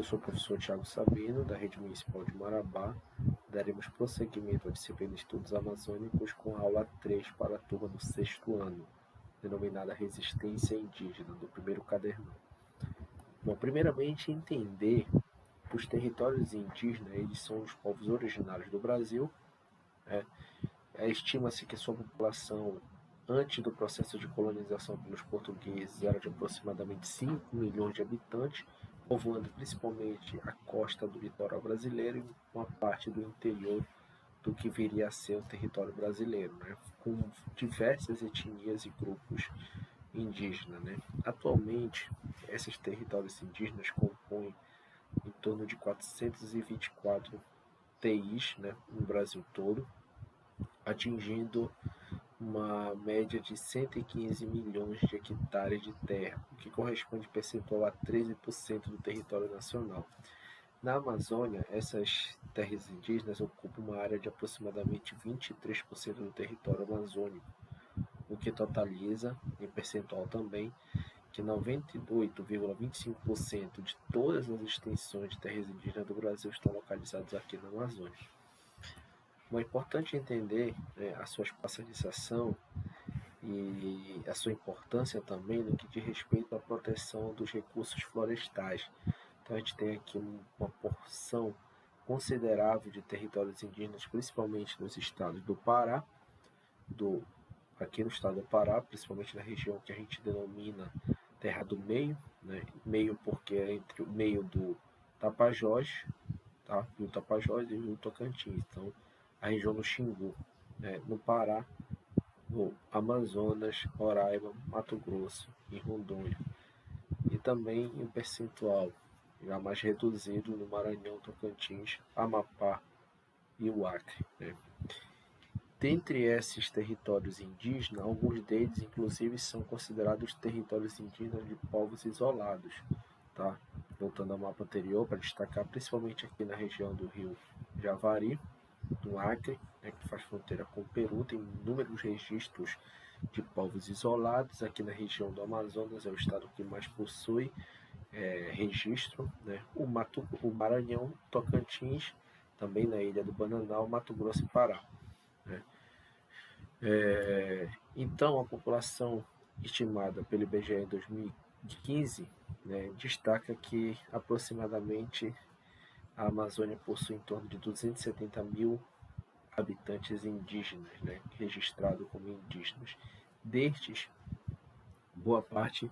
Eu sou o professor Tiago Sabino, da Rede Municipal de Marabá. Daremos prosseguimento à disciplina de Estudos Amazônicos com a aula 3 para a turma do 6º ano, denominada Resistência Indígena, do primeiro cadernão. Bom, primeiramente, entender que os territórios indígenas eles são os povos originários do Brasil. Estima-se que sua população, antes do processo de colonização pelos portugueses, era de aproximadamente 5 milhões de habitantes, povoando principalmente a costa do litoral brasileiro e uma parte do interior do que viria a ser o território brasileiro, com diversas etnias e grupos indígenas. Atualmente, esses territórios indígenas compõem em torno de 424 TIs, no Brasil todo, atingindo uma média de 115 milhões de hectares de terra, o que corresponde percentual a 13% do território nacional. Na Amazônia, essas terras indígenas ocupam uma área de aproximadamente 23% do território amazônico, o que totaliza, em percentual também, que 98,25% de todas as extensões de terras indígenas do Brasil estão localizadas aqui na Amazônia. É importante entender a sua espacialização e a sua importância também no que diz respeito à proteção dos recursos florestais. Então a gente tem aqui uma porção considerável de territórios indígenas, principalmente nos estados do Pará, aqui no estado do Pará, principalmente na região que a gente denomina Terra do Meio, meio porque é entre o meio do Tapajós, tá? Rio Tapajós e o Rio Tocantins. Então, a região do Xingu, no Pará, no Amazonas, Roraima, Mato Grosso e Rondônia. E também em percentual já mais reduzido no Maranhão, Tocantins, Amapá e o Acre. Dentre esses territórios indígenas, alguns deles inclusive são considerados territórios indígenas de povos isolados. Tá? Voltando ao mapa anterior, para destacar principalmente aqui na região do rio Javari, do Acre, que faz fronteira com o Peru, tem inúmeros registros de povos isolados. Aqui na região do Amazonas é o estado que mais possui registro, o Maranhão, Tocantins, também na ilha do Bananal, Mato Grosso e Pará. Então, a população estimada pelo IBGE em 2015 destaca que aproximadamente a Amazônia possui em torno de 270 mil habitantes indígenas, registrados como indígenas. Destes, boa parte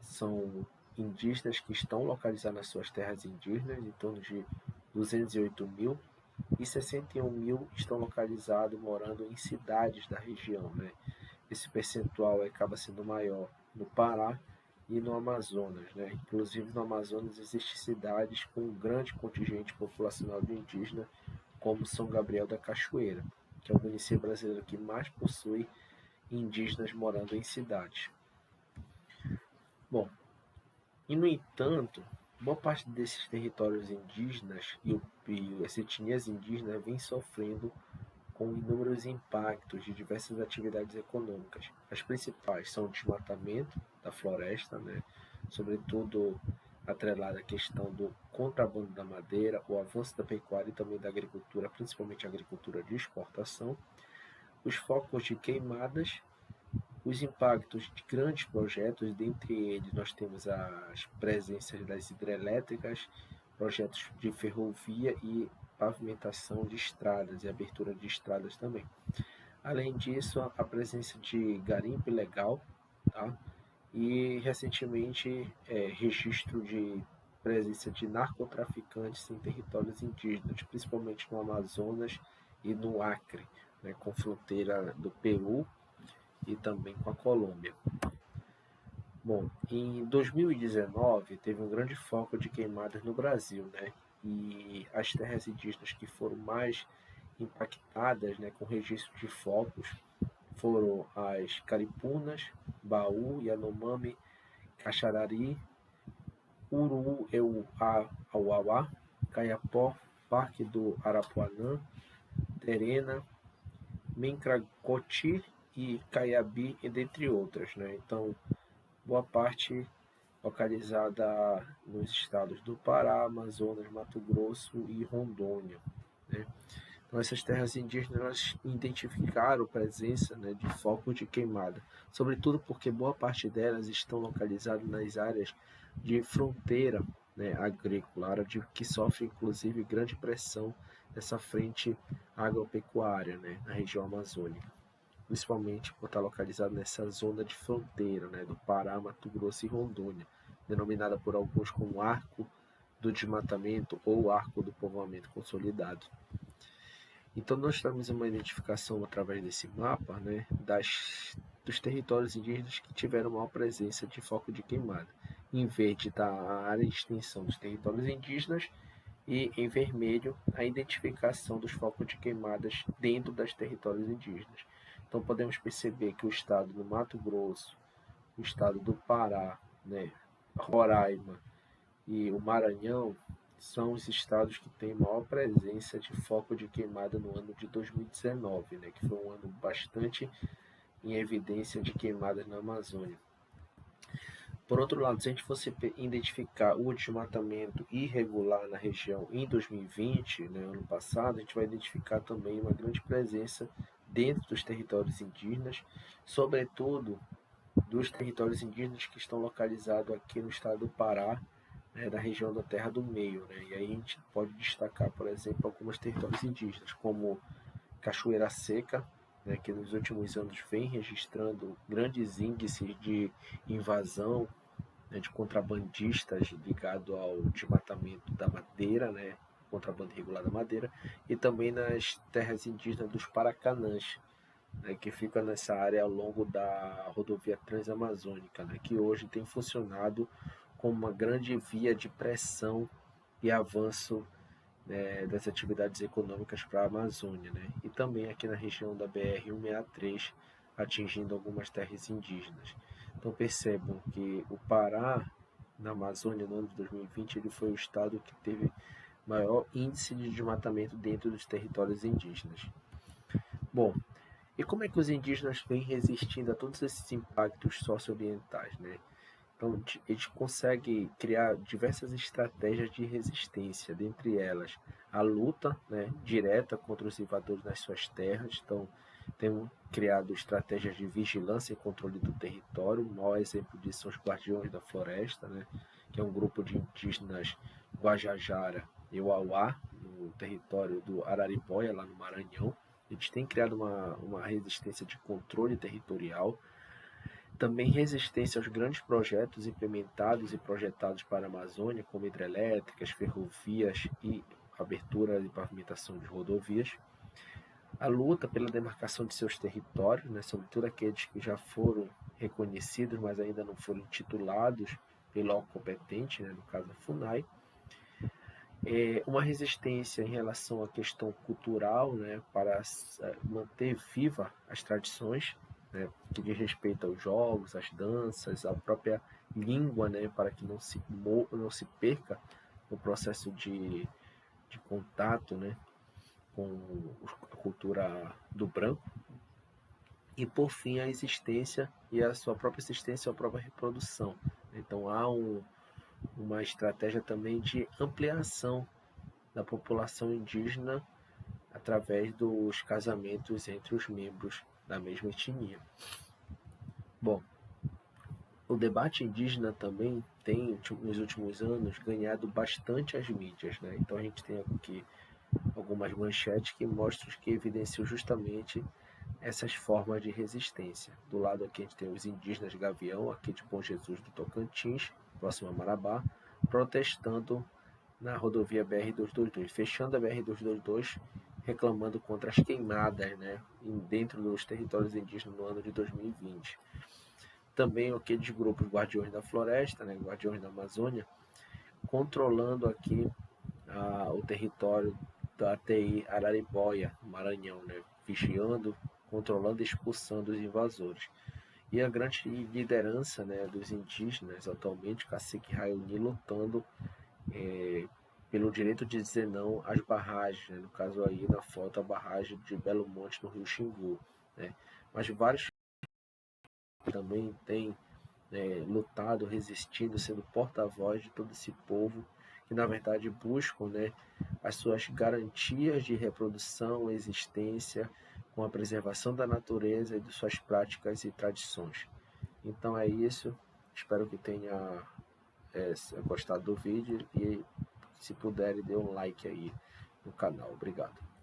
são indígenas que estão localizados nas suas terras indígenas, em torno de 208 mil, e 61 mil estão localizados morando em cidades da região. Esse percentual acaba sendo maior no Pará e no Amazonas. Inclusive no Amazonas existem cidades com um grande contingente populacional de indígenas, como São Gabriel da Cachoeira, que é o município brasileiro que mais possui indígenas morando em cidades. Bom, e no entanto, boa parte desses territórios indígenas e as etnias indígenas vêm sofrendo com inúmeros impactos de diversas atividades econômicas. As principais são o desmatamento da floresta, sobretudo atrelada à questão do contrabando da madeira, o avanço da pecuária e também da agricultura, principalmente a agricultura de exportação, os focos de queimadas, os impactos de grandes projetos. Dentre eles nós temos as presenças das hidrelétricas, projetos de ferrovia e pavimentação de estradas e abertura de estradas também. Além disso, a presença de garimpo ilegal, tá? E recentemente registro de presença de narcotraficantes em territórios indígenas, principalmente no Amazonas e no Acre, com fronteira do Peru e também com a Colômbia. Bom, em 2019 teve um grande foco de queimadas no Brasil, e as terras indígenas que foram mais impactadas, com registro de focos, foram as Caripunas, Baú, Yanomami, Caxarari, Uruauá, Caiapó, Parque do Arapuanã, Terena, Mencracoti e Caiabi, dentre outras. Então, boa parte localizada nos estados do Pará, Amazonas, Mato Grosso e Rondônia, né? Então, essas terras indígenas identificaram presença, né, de focos de queimada, sobretudo porque boa parte delas estão localizadas nas áreas de fronteira, né, agrícola, área que sofre inclusive grande pressão dessa frente agropecuária, né, na região amazônica, principalmente por estar localizado nessa zona de fronteira, né, do Pará, Mato Grosso e Rondônia, denominada por alguns como Arco do Desmatamento ou Arco do Povoamento Consolidado. Então, nós temos uma identificação através desse mapa, né, dos territórios indígenas que tiveram maior presença de foco de queimada. Em verde está a área de extensão dos territórios indígenas e em vermelho a identificação dos focos de queimadas dentro dos territórios indígenas. Então, podemos perceber que o estado do Mato Grosso, o estado do Pará, né, Roraima e o Maranhão são os estados que têm maior presença de foco de queimada no ano de 2019, né, que foi um ano bastante em evidência de queimadas na Amazônia. Por outro lado, se a gente fosse identificar o desmatamento irregular na região em 2020, né, ano passado, a gente vai identificar também uma grande presença dentro dos territórios indígenas, sobretudo dos territórios indígenas que estão localizados aqui no estado do Pará, né, da região da Terra do Meio, né? E aí a gente pode destacar, por exemplo, alguns territórios indígenas, como Cachoeira Seca, né, que nos últimos anos vem registrando grandes índices de invasão, né, de contrabandistas ligado ao desmatamento da madeira, né, contrabando irregular da madeira, e também nas terras indígenas dos Paracanãs, né, que fica nessa área ao longo da rodovia Transamazônica, né, que hoje tem funcionado como uma grande via de pressão e avanço, né, das atividades econômicas para a Amazônia, né, e também aqui na região da BR-163, atingindo algumas terras indígenas. Então percebam que o Pará, na Amazônia, no ano de 2020, ele foi o estado que teve maior índice de desmatamento dentro dos territórios indígenas. Bom, e como é que os indígenas vêm resistindo a todos esses impactos socioambientais, né? Então, eles conseguem criar diversas estratégias de resistência, dentre elas a luta, né, direta contra os invasores nas suas terras. Então, temos criado estratégias de vigilância e controle do território. O maior exemplo disso são os Guardiões da Floresta, né, que é um grupo de indígenas Guajajara e Uauá, no território do Araribóia, lá no Maranhão. Eles têm criado uma resistência de controle territorial, também resistência aos grandes projetos implementados e projetados para a Amazônia, como hidrelétricas, ferrovias e abertura e pavimentação de rodovias. A luta pela demarcação de seus territórios, né, sobretudo aqueles que já foram reconhecidos, mas ainda não foram intitulados pelo órgão competente, né, no caso a FUNAI. Uma resistência em relação à questão cultural, né, para manter viva as tradições, né, que diz respeito aos jogos, às danças, à própria língua, né, para que não se perca o processo de contato, né, com a cultura do branco. E por fim a existência e a sua própria existência, a própria reprodução. Então há uma estratégia também de ampliação da população indígena através dos casamentos entre os membros da mesma etnia. Bom, o debate indígena também tem, nos últimos anos, ganhado bastante as mídias, né? Então a gente tem aqui algumas manchetes que evidenciam justamente essas formas de resistência. Do lado aqui a gente tem os indígenas Gavião, aqui de Bom Jesus do Tocantins, próximo a Marabá, protestando na rodovia BR-222, fechando a BR-222, reclamando contra as queimadas, né, dentro dos territórios indígenas no ano de 2020. Também aqueles grupos Guardiões da Floresta, né, Guardiões da Amazônia, controlando aqui o território da TI Araribóia, Maranhão, né, vigiando, controlando e expulsando os invasores. E a grande liderança, né, dos indígenas atualmente, Cacique Raoni, lutando pelo direito de dizer não às barragens, né, no caso aí na foto a barragem de Belo Monte no Rio Xingu, né. Mas vários também têm lutado, resistindo, sendo porta-voz de todo esse povo que na verdade buscam, né, as suas garantias de reprodução, existência, com a preservação da natureza e de suas práticas e tradições. Então é isso, espero que tenha gostado do vídeo e se puder dê um like aí no canal. Obrigado.